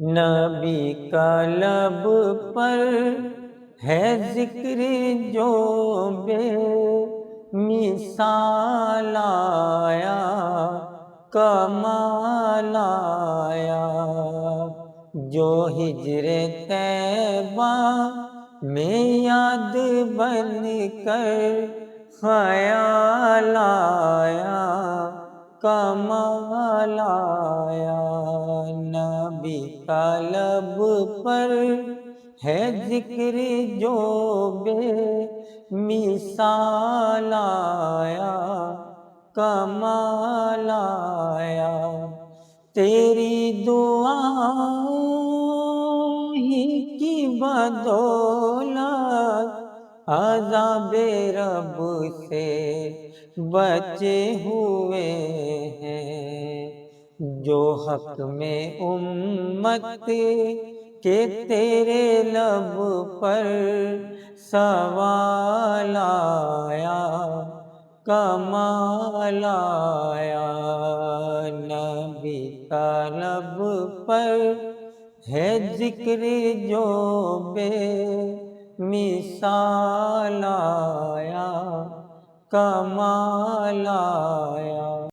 نبی کا لب پر ہے ذکر جو بے مثال آیا، کمال آیا، جو ہجر طیبہ میں یاد بن کر خیال آیا، کمال آیا۔ نبی کا لب پر ہے ذکر جو بے مثال آیا، کمال آیا۔ تیری دعا ہی کی بدولت عذاب رب سے بچے ہوئے ہیں، جو حق میں امت کے تیرے لب پر سوال آیا، کمال آیا۔ نبی کا لب پر ہے ذکر جو بے مثال آیا، کمال آیا۔